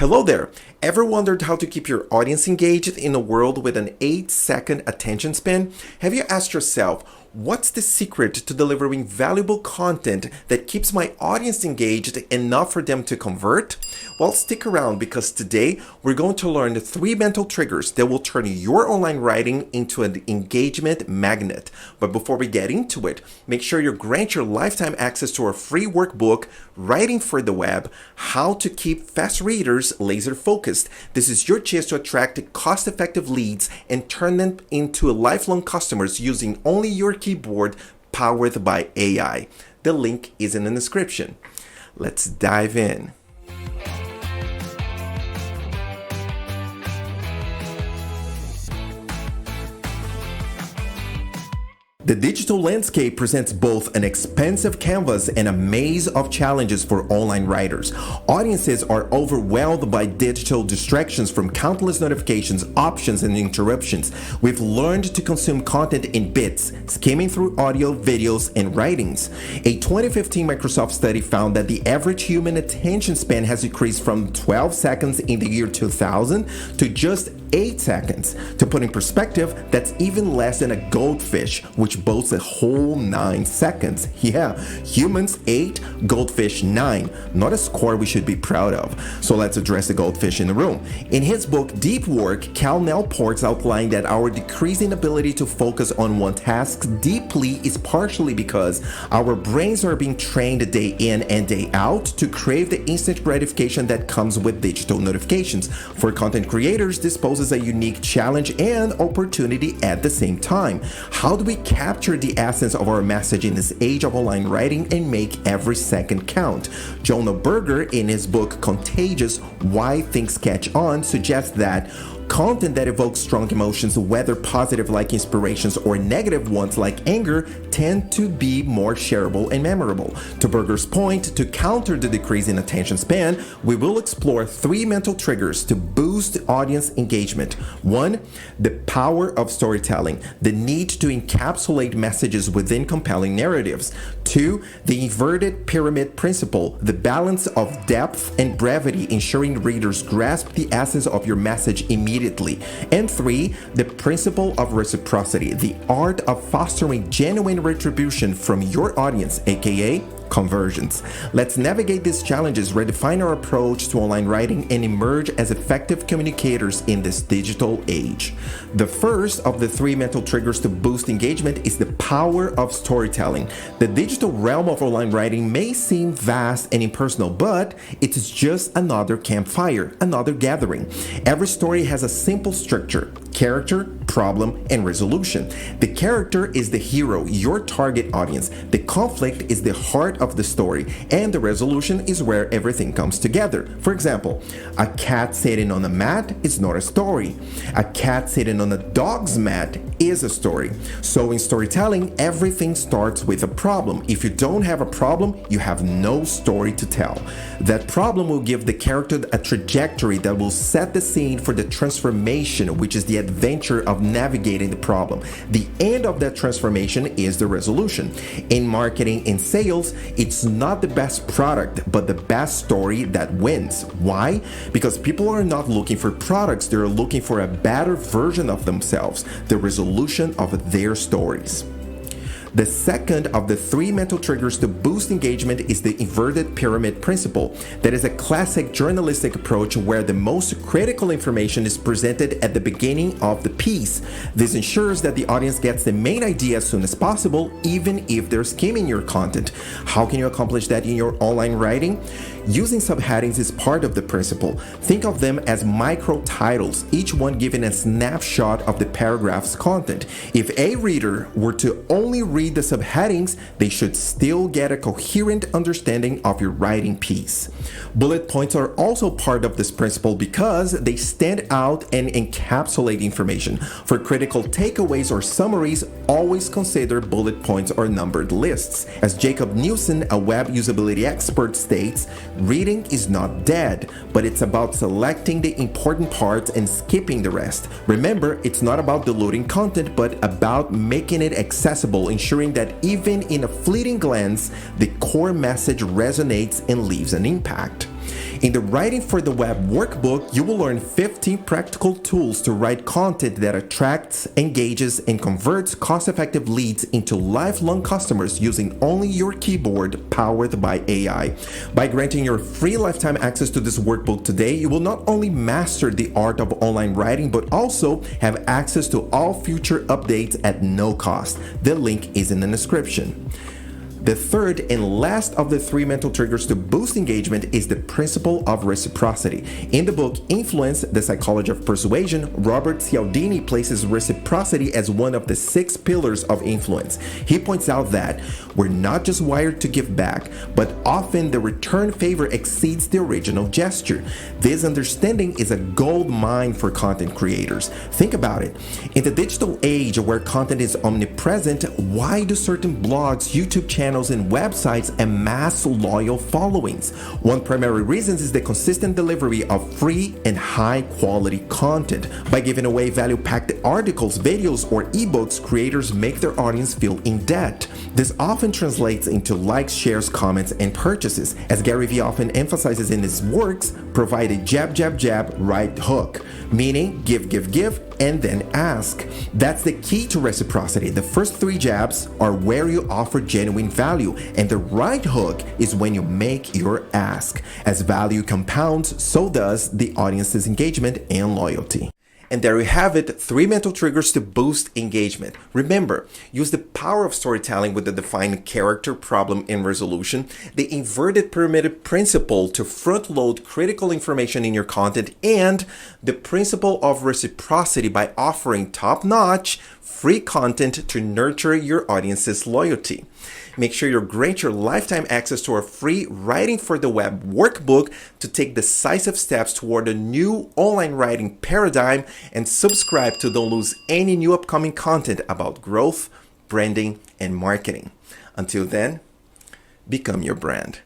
Hello there. Ever wondered how to keep your audience engaged in a world with an 8-second attention span? Have you asked yourself, what's the secret to delivering valuable content that keeps my audience engaged enough for them to convert? Well, stick around because today we're going to learn 3 mental triggers that will turn your online writing into an engagement magnet. But before we get into it, make sure you grant your lifetime access to our free workbook, Writing for the Web, How to Keep Fast Readers Laser Focused. This is your chance to attract cost-effective leads and turn them into lifelong customers using only your keyboard powered by AI. The link is in the description. Let's dive in. The digital landscape presents both an expansive canvas and a maze of challenges for online writers. Audiences are overwhelmed by digital distractions from countless notifications, options, and interruptions. We've learned to consume content in bits, skimming through audio, videos, and writings. A 2015 Microsoft study found that the average human attention span has decreased from 12 seconds in the year 2000 to just 8 seconds. To put in perspective, that's even less than a goldfish, which boasts a whole 9 seconds. Yeah, humans 8, goldfish 9. Not a score we should be proud of. So let's address the goldfish in the room. In his book, Deep Work, Cal Newport's outlined that our decreasing ability to focus on one task deeply is partially because our brains are being trained day in and day out to crave the instant gratification that comes with digital notifications. For content creators, this poses a unique challenge and opportunity at the same time. How do we capture the essence of our message in this age of online writing and make every second count? Jonah Berger, in his book Contagious: Why Things Catch On, suggests that content that evokes strong emotions, whether positive like inspirations or negative ones like anger, tend to be more shareable and memorable. To Berger's point, to counter the decrease in attention span, we will explore 3 mental triggers to boost audience engagement. 1. The power of storytelling, the need to encapsulate messages within compelling narratives. 2. The inverted pyramid principle, the balance of depth and brevity, ensuring readers grasp the essence of your message immediately. And 3, the principle of reciprocity, the art of fostering genuine retribution from your audience, aka conversions. Let's navigate these challenges, redefine our approach to online writing, and emerge as effective communicators in this digital age. The first of the 3 mental triggers to boost engagement is the power of storytelling. The digital realm of online writing may seem vast and impersonal, but it is just another campfire, another gathering. Every story has a simple structure: character, problem, and resolution. The character is the hero, your target audience. The conflict is the heart of the story, and the resolution is where everything comes together. For example, a cat sitting on a mat is not a story. A cat sitting on a dog's mat is a story. So in storytelling, everything starts with a problem. If you don't have a problem, you have no story to tell. That problem will give the character a trajectory that will set the scene for the transformation, which is the adventure of navigating the problem. The end of that transformation is the resolution. In marketing and sales, it's not the best product, but the best story that wins. Why? Because people are not looking for products, they're looking for a better version of themselves, the resolution of their stories. The second of the 3 mental triggers to boost engagement is the inverted pyramid principle. That is a classic journalistic approach where the most critical information is presented at the beginning of the piece. This ensures that the audience gets the main idea as soon as possible, even if they're skimming your content. How can you accomplish that in your online writing? Using subheadings is part of the principle. Think of them as micro titles, each one giving a snapshot of the paragraph's content. If a reader were to only read the subheadings, they should still get a coherent understanding of your writing piece. Bullet points are also part of this principle because they stand out and encapsulate information. For critical takeaways or summaries, always consider bullet points or numbered lists. As Jacob Nielsen, a web usability expert, states, reading is not dead, but it's about selecting the important parts and skipping the rest. Remember, it's not about diluting content, but about making it accessible, ensuring that even in a fleeting glance, the core message resonates and leaves an impact. In the Writing for the Web workbook, you will learn 15 practical tools to write content that attracts, engages, and converts cost-effective leads into lifelong customers using only your keyboard powered by AI. By granting your free lifetime access to this workbook today, you will not only master the art of online writing, but also have access to all future updates at no cost. The link is in the description. The third and last of the 3 mental triggers to boost engagement is the principle of reciprocity. In the book Influence, the Psychology of Persuasion, Robert Cialdini places reciprocity as one of the 6 pillars of influence. He points out that we're not just wired to give back, but often the return favor exceeds the original gesture. This understanding is a gold mine for content creators. Think about it. In the digital age where content is omnipresent, why do certain blogs, YouTube channels, and websites amass loyal followings? One primary reason is the consistent delivery of free and high quality content. By giving away value-packed articles, videos, or ebooks, creators make their audience feel in debt. This often translates into likes, shares, comments, and purchases. As Gary Vee often emphasizes in his works, provide a jab, jab, jab, right hook, meaning give, give, give, and then ask. That's the key to reciprocity. The first 3 jabs are where you offer genuine value, and the right hook is when you make your ask. As value compounds, so does the audience's engagement and loyalty. And there you have it, 3 mental triggers to boost engagement. Remember, use the power of storytelling with the defined character, problem, and resolution, the inverted pyramid principle to front load critical information in your content, and the principle of reciprocity by offering top-notch, free content to nurture your audience's loyalty. Make sure you grant your lifetime access to our free Writing for the Web workbook to take decisive steps toward a new online writing paradigm, and subscribe to don't lose any new upcoming content about growth, branding, and marketing. Until then, become your brand.